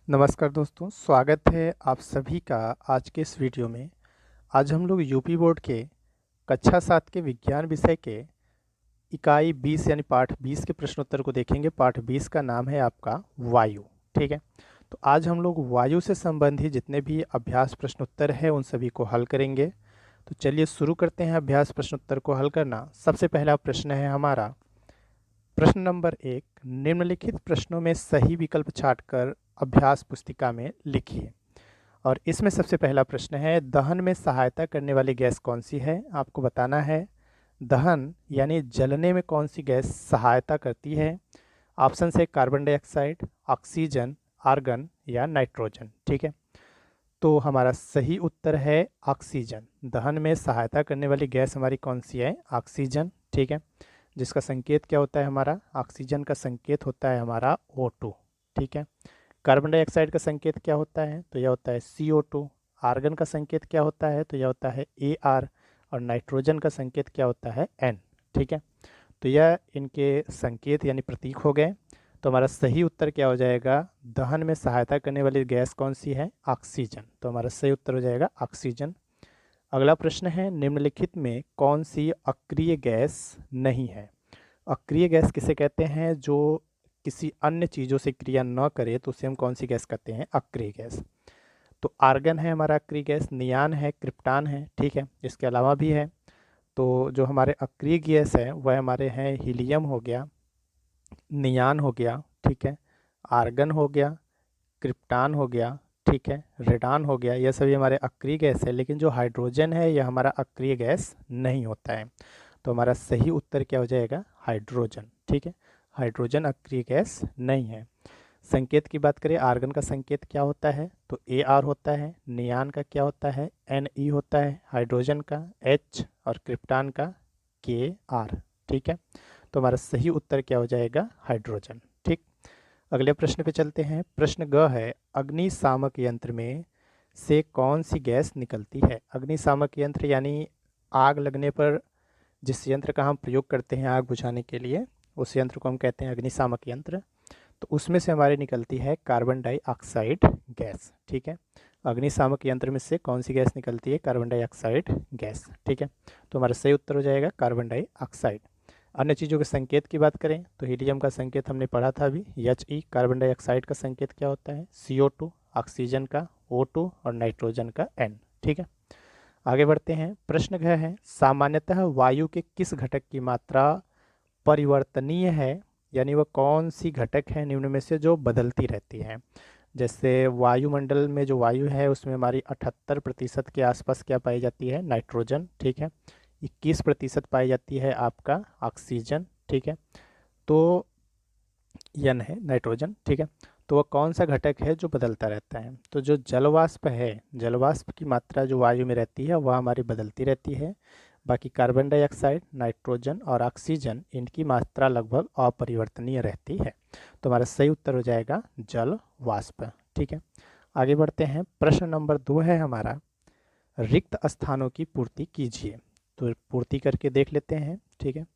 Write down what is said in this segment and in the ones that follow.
नमस्कार दोस्तों, स्वागत है आप सभी का आज के इस वीडियो में। आज हम लोग यूपी बोर्ड के कक्षा 7 के विज्ञान विषय के इकाई 20 यानी पाठ 20 के प्रश्नोत्तर को देखेंगे। पाठ 20 का नाम है आपका वायु। ठीक है, तो आज हम लोग वायु से संबंधित जितने भी अभ्यास प्रश्नोत्तर है उन सभी को हल करेंगे। तो चलिए शुरू करते हैं अभ्यास प्रश्नोत्तर को हल करना। सबसे पहला प्रश्न है हमारा प्रश्न नंबर 1, निम्नलिखित प्रश्नों में सही विकल्प छांटकर अभ्यास पुस्तिका में लिखिए। और इसमें सबसे पहला प्रश्न है, दहन में सहायता करने वाली गैस कौन सी है? आपको बताना है दहन यानी जलने में कौन सी गैस सहायता करती है। ऑप्शन है कार्बन डाइऑक्साइड, ऑक्सीजन, आर्गन या नाइट्रोजन। ठीक है, तो हमारा सही उत्तर है ऑक्सीजन। दहन में सहायता करने वाली गैस हमारी कौन सी है? ऑक्सीजन। ठीक है, जिसका संकेत क्या होता है? हमारा ऑक्सीजन का संकेत होता है हमारा O2। ठीक है, कार्बन डाइऑक्साइड का संकेत क्या होता है? तो यह होता है CO2। आर्गन का संकेत क्या होता है? तो यह होता है AR। और नाइट्रोजन का संकेत क्या होता है? N। ठीक है, तो यह इनके संकेत यानी प्रतीक हो गए। तो हमारा सही उत्तर क्या हो जाएगा? दहन में सहायता करने वाली गैस कौन सी है? ऑक्सीजन। तो हमारा सही उत्तर हो जाएगा ऑक्सीजन। अगला प्रश्न है, निम्नलिखित में कौन सी अक्रिय गैस नहीं है? अक्रिय गैस किसे कहते हैं? जो किसी अन्य चीज़ों से क्रिया न करे तो उसे हम कौन सी गैस कहते हैं? अक्रिय गैस। तो आर्गन है हमारा अक्रिय गैस, नियान है, क्रिप्टान है। ठीक है, इसके अलावा भी है। तो जो हमारे अक्रिय गैस है वह हमारे हैं हीलियम हो गया, नियान हो गया, ठीक है, आर्गन हो गया, क्रिप्टान हो गया, ठीक है, रेडान हो गया। यह सभी हमारे अक्रिय गैस है। लेकिन जो हाइड्रोजन है यह हमारा अक्रिय गैस नहीं होता है। तो हमारा सही उत्तर क्या हो जाएगा? हाइड्रोजन। ठीक है, हाइड्रोजन अक्रिय गैस नहीं है। संकेत की बात करें, आर्गन का संकेत क्या होता है? तो AR होता है। नियान का क्या होता है? Ne होता है। हाइड्रोजन का H और क्रिप्टान का Kr। ठीक है, तो हमारा सही उत्तर क्या हो जाएगा? हाइड्रोजन। ठीक, अगले प्रश्न पे चलते हैं। प्रश्न ग है, अग्निशामक यंत्र में से कौन सी गैस निकलती है? अग्निशामक यंत्र यानी आग लगने पर जिस यंत्र का हम प्रयोग करते हैं आग बुझाने के लिए, उस यंत्र को हम कहते हैं अग्निशामक यंत्र। तो उसमें से हमारी निकलती है कार्बन डाइऑक्साइड गैस। ठीक है, अग्निशामक यंत्र में से कौन सी गैस निकलती है? Carbon dioxide gas. ठीक है, तो हमारा सही उत्तर हो जाएगा कार्बन डाइऑक्साइड। अन्य चीज़ों के संकेत की बात करें तो हीलियम का संकेत हमने पढ़ा था अभी He। कार्बन डाइऑक्साइड का संकेत क्या होता है? CO2। ऑक्सीजन का O2 और नाइट्रोजन का N। ठीक है, आगे बढ़ते हैं। प्रश्न यह है, सामान्यतः वायु के किस घटक की मात्रा परिवर्तनीय है? यानी वह कौन सी घटक है निम्न में से जो बदलती रहती है? जैसे वायुमंडल में जो वायु है उसमें हमारी 78% के आसपास क्या पाई जाती है? नाइट्रोजन। ठीक है, 21% पाई जाती है आपका ऑक्सीजन। ठीक है, तो N है नाइट्रोजन। ठीक है, तो वह कौन सा घटक है जो बदलता रहता है? तो जो जलवाष्प है, जलवाष्प की मात्रा जो वायु में रहती है वह हमारी बदलती रहती है। बाकी कार्बन डाइऑक्साइड, नाइट्रोजन और ऑक्सीजन इनकी मात्रा लगभग अपरिवर्तनीय रहती है। तो हमारा सही उत्तर हो जाएगा जल वाष्प। ठीक है, आगे बढ़ते हैं। प्रश्न नंबर 2 है हमारा, रिक्त स्थानों की पूर्ति कीजिए। तो पूर्ति करके देख लेते हैं। ठीक है,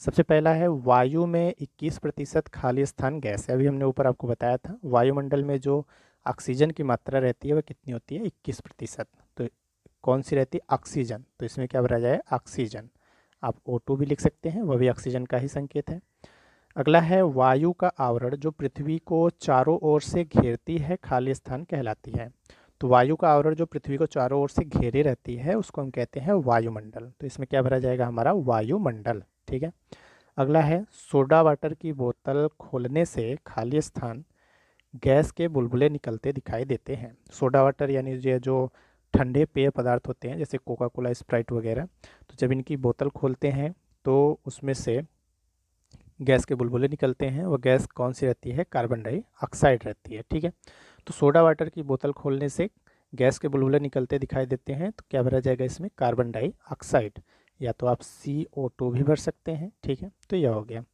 सबसे पहला है, वायु में 21% खाली स्थान गैस है। अभी हमने ऊपर आपको बताया था वायुमंडल में जो ऑक्सीजन की मात्रा रहती है वह कितनी होती है? 21%। तो कौन सी रहती है? ऑक्सीजन। तो इसमें क्या भरा जाए? ऑक्सीजन। आप O2 भी लिख सकते हैं, वह भी ऑक्सीजन का ही संकेत है। अगला है, वायु का आवरण जो पृथ्वी को चारों ओर से घेरती है खाली स्थान कहलाती है। तो वायु का आवरण जो पृथ्वी को चारों ओर से घेरे रहती है उसको हम कहते हैं वायुमंडल। तो इसमें क्या भरा जाएगा? हमारा वायुमंडल। ठीक है, अगला है, सोडा वाटर की बोतल खोलने से खाली स्थान गैस के बुलबुले निकलते दिखाई देते हैं। सोडा वाटर यानी ये जो ठंडे पेय पदार्थ होते हैं जैसे कोका कोला, स्प्राइट वगैरह, तो जब इनकी बोतल खोलते हैं तो उसमें से गैस के बुलबुले निकलते हैं। वो गैस कौन सी रहती है? कार्बन डाइऑक्साइड रहती है। ठीक है, तो सोडा वाटर की बोतल खोलने से गैस के बुलबुले निकलते दिखाई देते हैं, तो क्या भरा जाएगा इसमें? Carbon dioxide. या तो आप CO2 भी भर सकते हैं। ठीक है, तो यह हो गया।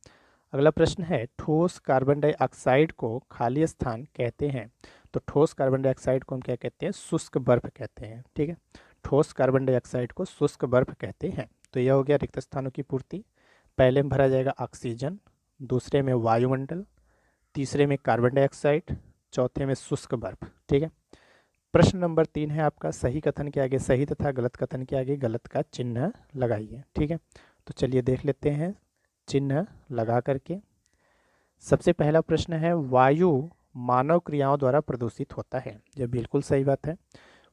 अगला प्रश्न है, ठोस कार्बन डाइऑक्साइड को खाली स्थान कहते हैं। तो ठोस कार्बन डाइऑक्साइड को हम क्या कहते हैं? शुष्क बर्फ कहते हैं। ठीक है, ठोस कार्बन डाइऑक्साइड को शुष्क बर्फ कहते हैं। तो यह हो गया रिक्त स्थानों की पूर्ति। पहले में भरा जाएगा ऑक्सीजन, दूसरे में वायुमंडल, तीसरे में कार्बन डाइऑक्साइड, चौथे में शुष्क बर्फ। ठीक है। प्रश्न नंबर 3 है आपका, सही कथन के आगे सही तथा गलत कथन के आगे गलत का चिन्ह लगाइए। ठीक है, तो चलिए देख लेते हैं चिन्ह लगा करके। सबसे पहला प्रश्न है, वायु मानव क्रियाओं द्वारा प्रदूषित होता है। यह बिल्कुल सही बात है।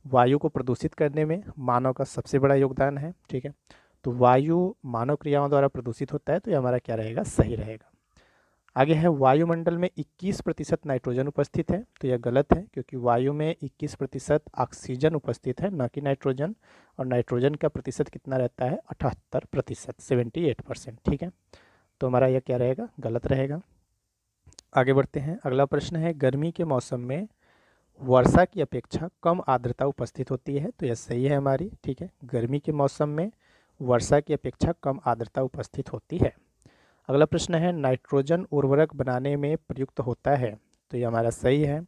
वायु को प्रदूषित करने में मानव का सबसे बड़ा योगदान है। ठीक है, तो वायु मानव क्रियाओं द्वारा प्रदूषित होता है, तो ये हमारा क्या रहेगा, सही रहेगा। आगे है, वायुमंडल में 21% नाइट्रोजन उपस्थित है। तो यह गलत है, क्योंकि वायु में 21% ऑक्सीजन उपस्थित है, न कि नाइट्रोजन। और नाइट्रोजन का प्रतिशत कितना रहता है, 78%, 78%। ठीक है, तो हमारा यह क्या रहेगा, गलत रहेगा। आगे बढ़ते हैं। अगला प्रश्न है, गर्मी के मौसम में वर्षा की अपेक्षा कम आर्द्रता उपस्थित होती है। तो यह सही है हमारी। ठीक है, गर्मी के मौसम में वर्षा की अपेक्षा कम आर्द्रता उपस्थित होती है। अगला प्रश्न है, नाइट्रोजन उर्वरक बनाने में प्रयुक्त होता है। तो ये हमारा सही है।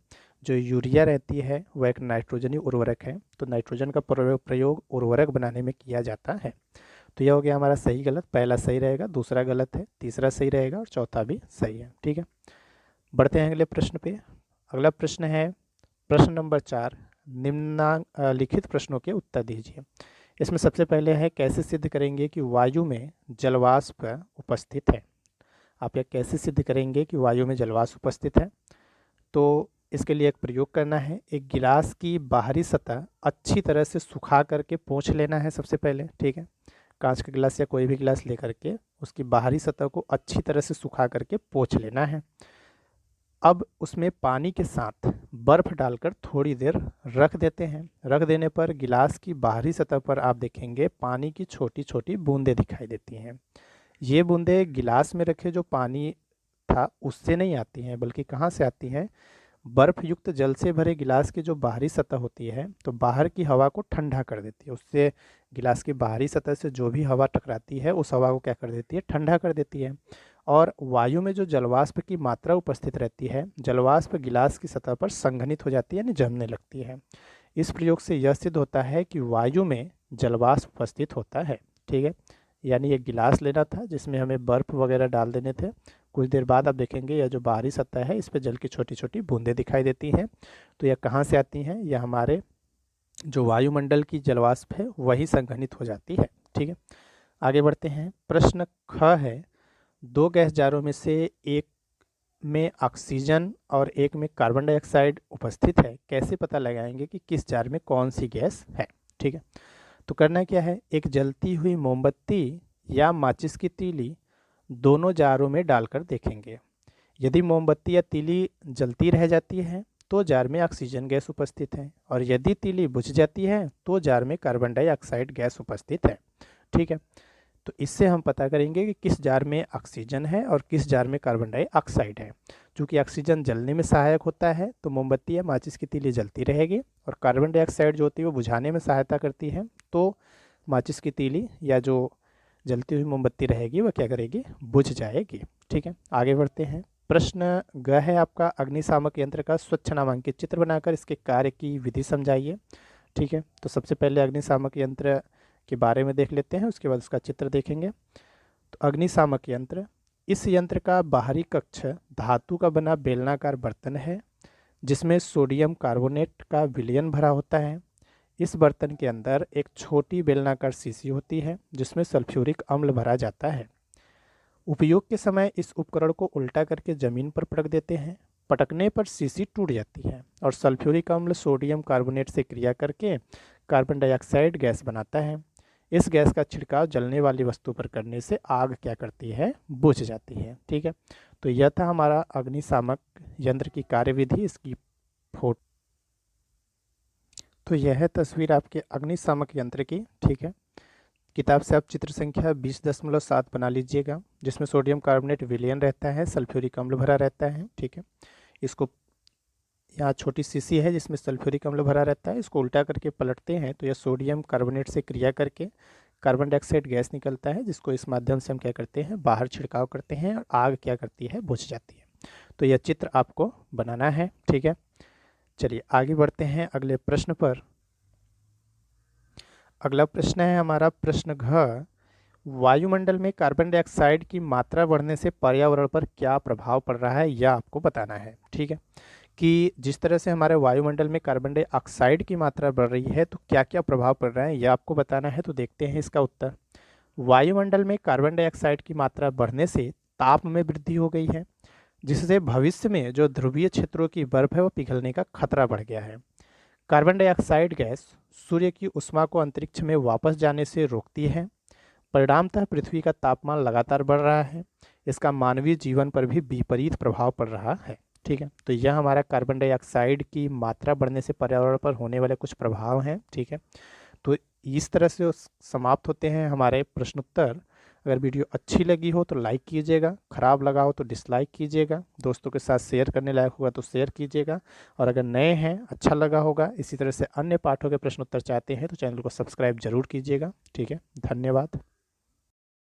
जो यूरिया रहती है वह एक नाइट्रोजनी उर्वरक है, तो नाइट्रोजन का प्रयोग उर्वरक बनाने में किया जाता है। तो यह हो गया हमारा सही गलत। पहला सही रहेगा, दूसरा गलत है, तीसरा सही रहेगा और चौथा भी सही है। ठीक है, बढ़ते हैं अगले प्रश्न पे। अगला प्रश्न है प्रश्न नंबर 4, निम्नलिखित प्रश्नों के उत्तर दीजिए। इसमें सबसे पहले है, कैसे सिद्ध करेंगे कि वायु में जलवाष्प उपस्थित है। आप यह कैसे सिद्ध करेंगे कि वायु में जलवाष्प उपस्थित है। तो इसके लिए एक प्रयोग करना है। एक गिलास की बाहरी सतह अच्छी तरह से सुखा करके पोंछ लेना है सबसे पहले। ठीक है, कांच का गिलास या कोई भी गिलास लेकर के उसकी बाहरी सतह को अच्छी तरह से सुखा करके पोंछ लेना है। अब उसमें पानी के साथ बर्फ डालकर थोड़ी देर रख देते हैं। रख देने पर गिलास की बाहरी सतह पर आप देखेंगे पानी की छोटी छोटी बूंदें दिखाई देती हैं। ये बूंदें गिलास में रखे जो पानी था उससे नहीं आती हैं, बल्कि कहाँ से आती हैं, बर्फ युक्त जल से भरे गिलास की जो बाहरी सतह होती है तो बाहर की हवा को ठंडा कर देती है। उससे गिलास की बाहरी सतह से जो भी हवा टकराती है उस हवा को क्या कर देती है, ठंडा कर देती है। और वायु में जो जलवाष्प की मात्रा उपस्थित रहती है, जलवाष्प गिलास की सतह पर संघनित हो जाती है, यानी जमने लगती है। इस प्रयोग से यह सिद्ध होता है कि वायु में जलवाष्प उपस्थित होता है। ठीक है, यानी एक गिलास लेना था जिसमें हमें बर्फ वगैरह डाल देने थे। कुछ देर बाद आप देखेंगे यह जो बाहरी सतह है इस पर जल की छोटी छोटी बूंदें दिखाई देती हैं। तो यह कहाँ से आती हैं, यह हमारे जो वायुमंडल की जलवाष्प है वही संघनित हो जाती है। ठीक है, आगे बढ़ते हैं। प्रश्न ख है, दो गैस जारों में से एक में ऑक्सीजन और एक में कार्बन डाइऑक्साइड उपस्थित है, कैसे पता लगाएंगे कि किस जार में कौन सी गैस है। ठीक है, तो करना क्या है, एक जलती हुई मोमबत्ती या माचिस की तीली दोनों जारों में डालकर देखेंगे। यदि मोमबत्ती या तीली जलती रह जाती है तो जार में ऑक्सीजन गैस उपस्थित है, और यदि तीली बुझ जाती है तो जार में कार्बन डाइऑक्साइड गैस उपस्थित है। ठीक है, तो इससे हम पता करेंगे कि किस जार में ऑक्सीजन है और किस जार में कार्बन डाइऑक्साइड है। चूँकि ऑक्सीजन जलने में सहायक होता है तो मोमबत्ती या माचिस की तीली जलती रहेगी, और कार्बन डाइऑक्साइड जो होती है वो बुझाने में सहायता करती है, तो माचिस की तीली या जो जलती हुई मोमबत्ती रहेगी वह क्या करेगी, बुझ जाएगी। ठीक है, आगे बढ़ते हैं। प्रश्न ग है आपका, अग्निशामक यंत्र का स्वच्छ नामांकित चित्र बनाकर इसके कार्य की विधि समझाइए। ठीक है, तो सबसे पहले अग्निशामक यंत्र के बारे में देख लेते हैं, उसके बाद उसका चित्र देखेंगे। तो अग्निशामक यंत्र, इस यंत्र का बाहरी कक्ष धातु का बना बेलनाकार बर्तन है जिसमें सोडियम कार्बोनेट का विलयन भरा होता है। इस बर्तन के अंदर एक छोटी बेलनाकार शीशी होती है जिसमें सल्फ्यूरिक अम्ल भरा जाता है। उपयोग के समय इस उपकरण को उल्टा करके जमीन पर पटक देते हैं। पटकने पर शीशी टूट जाती है और सल्फ्यूरिक अम्ल सोडियम कार्बोनेट से क्रिया करके कार्बन डाइऑक्साइड गैस बनाता है। इस गैस का छिड़काव जलने वाली वस्तु पर करने से आग क्या करती है, बुझ जाती है। ठीक है, तो यह था हमारा अग्निशामक यंत्र की कार्यविधि। इसकी फोटो, तो यह है तस्वीर आपके अग्निशामक यंत्र की। ठीक है, किताब से आप चित्र संख्या 20.7 बना लीजिएगा, जिसमें सोडियम कार्बोनेट विलयन रहता है, सल्फ्यूरिक अम्ल भरा रहता है। ठीक है, इसको यहाँ छोटी शीशी है जिसमें सल्फ्यूरिक अम्ल भरा रहता है, इसको उल्टा करके पलटते हैं तो यह सोडियम कार्बोनेट से क्रिया करके कार्बन डाइऑक्साइड गैस निकलता है, जिसको इस माध्यम से हम क्या करते हैं, बाहर छिड़काव करते हैं और आग क्या करती है, बुझ जाती है। तो यह चित्र आपको बनाना है। ठीक है, चलिए आगे बढ़ते हैं अगले प्रश्न पर। अगला प्रश्न है हमारा प्रश्न घ, वायुमंडल में कार्बन डाइऑक्साइड की मात्रा बढ़ने से पर्यावरण पर क्या प्रभाव पड़ रहा है यह आपको बताना है। ठीक है, कि जिस तरह से हमारे वायुमंडल में कार्बन डाइऑक्साइड की मात्रा बढ़ रही है तो क्या क्या प्रभाव पड़ रहा है ये आपको बताना है। तो देखते हैं इसका उत्तर। वायुमंडल में कार्बन डाइऑक्साइड की मात्रा बढ़ने से ताप में वृद्धि हो गई है, जिससे भविष्य में जो ध्रुवीय क्षेत्रों की बर्फ है वो पिघलने का खतरा बढ़ गया है। कार्बन डाइऑक्साइड गैस सूर्य की ऊष्मा को अंतरिक्ष में वापस जाने से रोकती है। परिणामतः पृथ्वी का तापमान लगातार बढ़ रहा है। इसका मानवीय जीवन पर भी विपरीत प्रभाव पड़ रहा है। ठीक है, तो यह हमारा कार्बन डाइऑक्साइड की मात्रा बढ़ने से पर्यावरण पर होने वाले कुछ प्रभाव हैं। ठीक है, तो इस तरह से समाप्त होते हैं हमारे प्रश्नोत्तर। अगर वीडियो अच्छी लगी हो तो लाइक कीजिएगा, खराब लगा हो तो डिसलाइक कीजिएगा, दोस्तों के साथ शेयर करने लायक होगा तो शेयर कीजिएगा। और अगर नए हैं, अच्छा लगा होगा, इसी तरह से अन्य पाठों के प्रश्नोत्तर चाहते हैं तो चैनल को सब्सक्राइब जरूर कीजिएगा। ठीक है, धन्यवाद।